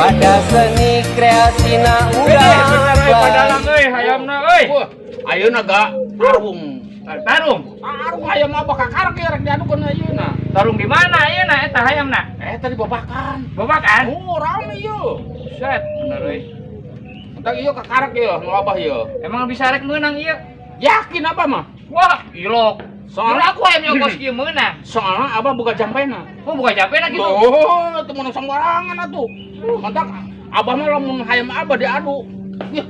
Wadah seni kreasina urang padalang hayamna ayeuna ga tarung. Tarung Hayam mah bakal karak ya rek diadukeun ayeuna. tarung di mana ayeuna eta hayamna Tadi babakan. babakan Oh, rame ieu. set bener euy Entar ieu ka karak ieu, nu abah ieu. emang bisa rek meunang ieu Yakin apa mah? wah ilok soalnya aku hayam nyogos ieu meunang Soalnya abah buka jampena. oh bukan capek gitu Oh, itu menang sembarangan atuh. Mantap, abah mah lamun hayam abah diadu. Yah,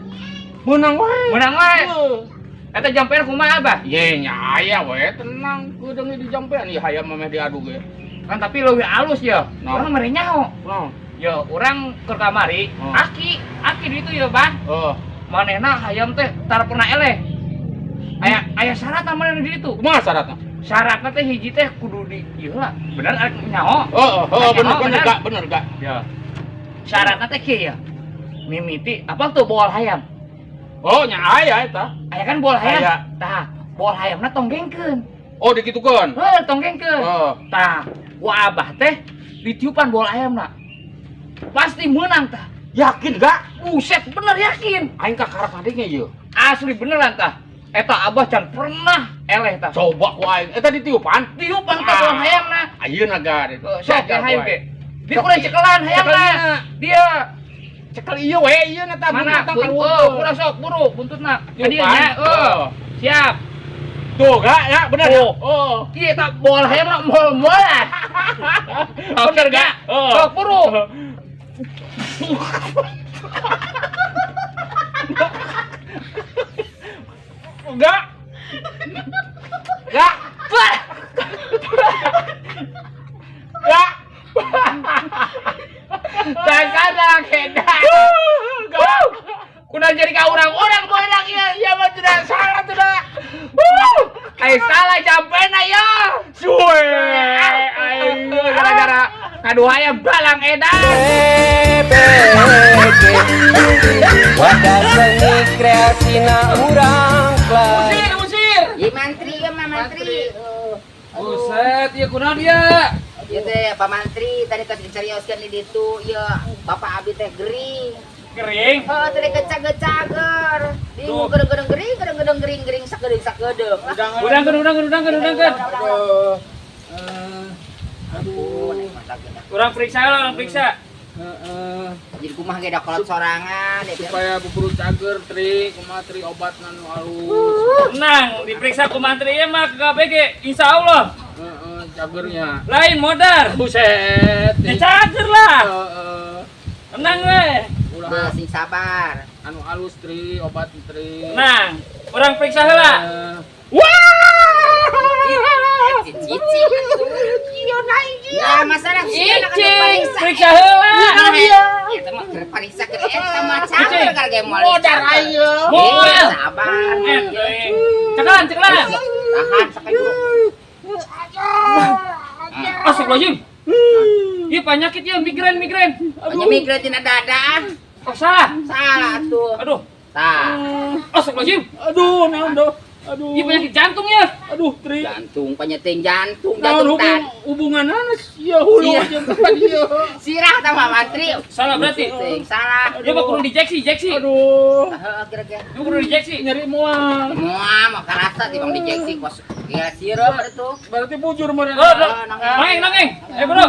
menang wae. menang wae Heuh. eta jampean kumaha abah Ye nya aya we tenang kudu di jampean ieu hayam mah diadu ge. kan tapi leuwih alus ya Nah. urang mere nyaho Nah, ya urang ke kamari Oh. aki di itu ya bang manehna hayam teh tar pernah eleh aya syarat manehna di itu kumaha syaratna? syaratna teh hiji teh kudu di ieu lah bener arek nyaho Bener gak? ya syaratna teh kieu ya mimiti apa tuh boal hayam Oh, nya aya eta. aya kan boal hayam Aya. tah boal hayamna tonggengkeun Oh, digitukeun. tonggengkeun Oh. tah ku abah teh ditiupan boal hayamna pasti menang tah Yakin gak? buset bener yakin Aing ka karak adiknya ieu. asli beneran tah eta abah can pernah eleh tah Coba ku aing. Eta ditiupan. tiupan tah boal hayamna Ayeuna ga dit. sok ya hayam ge dia kurang cekelan hayamna dia Cekel ieu we ieu na tah mana kurang sok buru buntutna Tiupan. kadinya siap Tuh gak ya bener Tuh. gak? Oh. ieu tah boal hayamna mol-molan Bener gak? sok buru Enggak. Enggak. Enggak. dasarna kedah Enggak. kudu jadi ka urang-urang beunang ieu mah tidak salah teh da salah jampena ya Cuy. gara-gara ngadu hayam balang edan BBG Wadah seni kreasina urang musir musir Iya mantri ya Pak Mantri. buset ieu kunaon dia Iya teh Pak Mantri tadi tadi carioskeun di ditu ya Bapak Abi teh gering. kering Oh tadi kecag-kecager. Di gedeng-gedeng gering sakedeung. udangkeun Aduh, nek mantap kita. urang periksa lah urang periksa Jadi kumaha ge da kolot sorangan ya. Supaya buburu cager tri kumaha tri obat nu alus. tenang diperiksa ku mantri ieu mah ke KBG insyaallah Cagernya. lain modar Buset. ya cager lah Heeh. tenang we Ulah Masih sabar. anu alus tri obat tri. tenang urang periksa heula Cici. Iya naik dia. Ya masalah sih anak Icing periksa heula Eta mah keur pariksa keur eta mah cager karge moal. Modar ayo. Moal. Sabar. cekelan Tahan sampai dulu. astagfirullahaladzim ieu penyakit ya migrain Hanya migrain tina dada. kok salah Salah tuh. aduh Tah. astagfirullahaladzim Aduh, naon doh? Aduh. ieu penyakit jantung ya Aduh, tri. Jantung penyeting jantung Naon tan. hubungan ya hulu Iya. aja tadi ya. Sirah ta Pak Mantri. salah berarti Ting salah. dia mah kudu dijeksi Aduh. Heeh kira-kira. dia kudu dijeksi Nyeri mual. Muah mau karasa timbang dijeksi kos. Ya sirah itu. Berarti bujur meureun. nangeng bro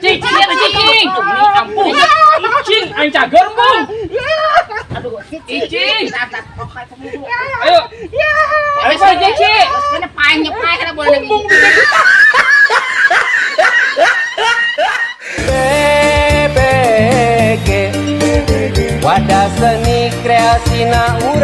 cicing ya cicing ampun cicing aing cager bung Aduh, Icing. Ayo. ayo saya jeksi Kana panjang kana boleh lagi. BBG Wadah seni kreasina urang